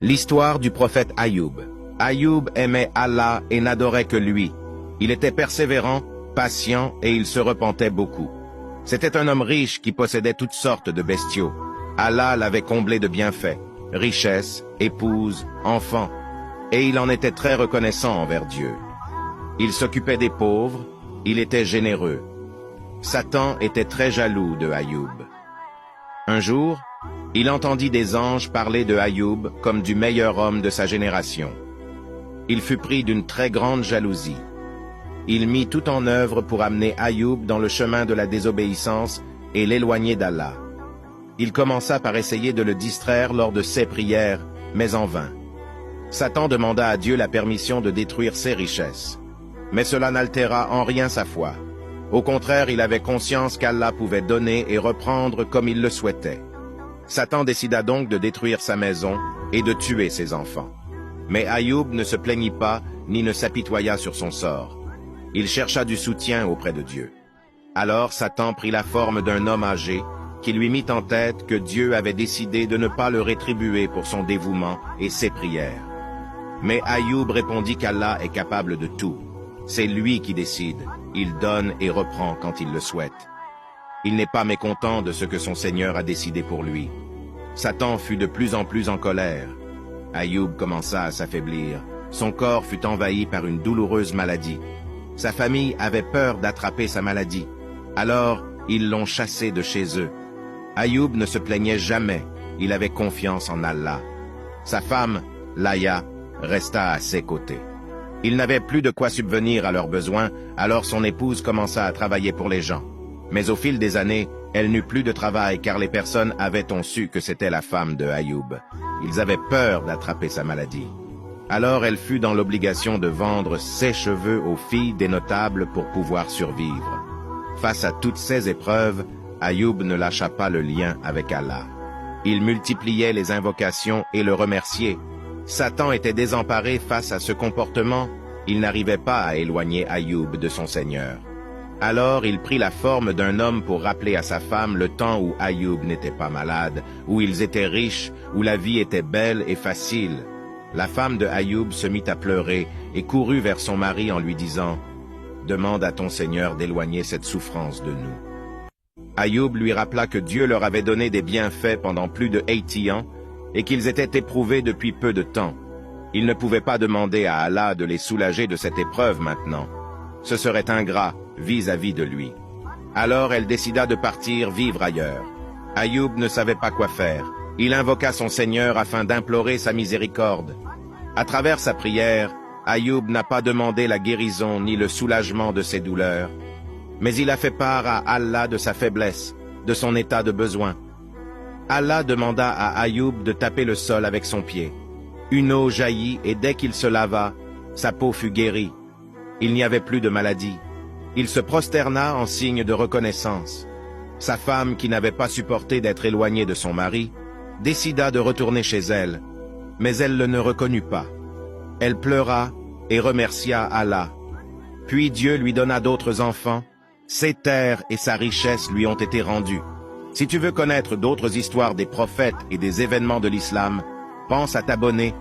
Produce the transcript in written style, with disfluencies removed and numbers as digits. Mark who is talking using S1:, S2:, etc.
S1: L'histoire du prophète Ayoub. Ayoub aimait Allah et n'adorait que lui. Il était persévérant, patient et il se repentait beaucoup. C'était un homme riche qui possédait toutes sortes de bestiaux. Allah l'avait comblé de bienfaits, richesses, épouses, enfants, et il en était très reconnaissant envers Dieu. Il s'occupait des pauvres, il était généreux. Satan était très jaloux de Ayoub. Un jour, il entendit des anges parler de Ayoub comme du meilleur homme de sa génération. Il fut pris d'une très grande jalousie. Il mit tout en œuvre pour amener Ayoub dans le chemin de la désobéissance et l'éloigner d'Allah. Il commença par essayer de le distraire lors de ses prières, mais en vain. Satan demanda à Dieu la permission de détruire ses richesses. Mais cela n'altéra en rien sa foi. Au contraire, il avait conscience qu'Allah pouvait donner et reprendre comme il le souhaitait. Satan décida donc de détruire sa maison et de tuer ses enfants. Mais Ayoub ne se plaignit pas ni ne s'apitoya sur son sort. Il chercha du soutien auprès de Dieu. Alors Satan prit la forme d'un homme âgé qui lui mit en tête que Dieu avait décidé de ne pas le rétribuer pour son dévouement et ses prières. Mais Ayoub répondit qu'Allah est capable de tout. C'est lui qui décide. Il donne et reprend quand il le souhaite. Il n'est pas mécontent de ce que son Seigneur a décidé pour lui. Satan fut de plus en plus en colère. Ayoub commença à s'affaiblir. Son corps fut envahi par une douloureuse maladie. Sa famille avait peur d'attraper sa maladie. Alors, ils l'ont chassé de chez eux. Ayoub ne se plaignait jamais. Il avait confiance en Allah. Sa femme, Laya, resta à ses côtés. Il n'avait plus de quoi subvenir à leurs besoins, alors son épouse commença à travailler pour les gens. Mais au fil des années, elle n'eut plus de travail car les personnes avaient su que c'était la femme de Ayoub. Ils avaient peur d'attraper sa maladie. Alors elle fut dans l'obligation de vendre ses cheveux aux filles des notables pour pouvoir survivre. Face à toutes ces épreuves, Ayoub ne lâcha pas le lien avec Allah. Il multipliait les invocations et le remerciait. Satan était désemparé face à ce comportement. Il n'arrivait pas à éloigner Ayoub de son Seigneur. Alors il prit la forme d'un homme pour rappeler à sa femme le temps où Ayoub n'était pas malade, où ils étaient riches, où la vie était belle et facile. La femme de Ayoub se mit à pleurer et courut vers son mari en lui disant « Demande à ton Seigneur d'éloigner cette souffrance de nous. » Ayoub lui rappela que Dieu leur avait donné des bienfaits pendant plus de 80 ans et qu'ils étaient éprouvés depuis peu de temps. Il ne pouvait pas demander à Allah de les soulager de cette épreuve maintenant. Ce serait ingrat vis-à-vis de lui. Alors elle décida de partir vivre ailleurs. Ayoub ne savait pas quoi faire. Il invoqua son Seigneur afin d'implorer sa miséricorde. À travers sa prière, Ayoub n'a pas demandé la guérison ni le soulagement de ses douleurs, mais il a fait part à Allah de sa faiblesse, de son état de besoin. Allah demanda à Ayoub de taper le sol avec son pied. Une eau jaillit et dès qu'il se lava, sa peau fut guérie. Il n'y avait plus de maladie. Il se prosterna en signe de reconnaissance. Sa femme, qui n'avait pas supporté d'être éloignée de son mari, décida de retourner chez elle, mais elle ne reconnut pas. Elle pleura et remercia Allah. Puis Dieu lui donna d'autres enfants. Ses terres et sa richesse lui ont été rendues. Si tu veux connaître d'autres histoires des prophètes et des événements de l'islam, pense à t'abonner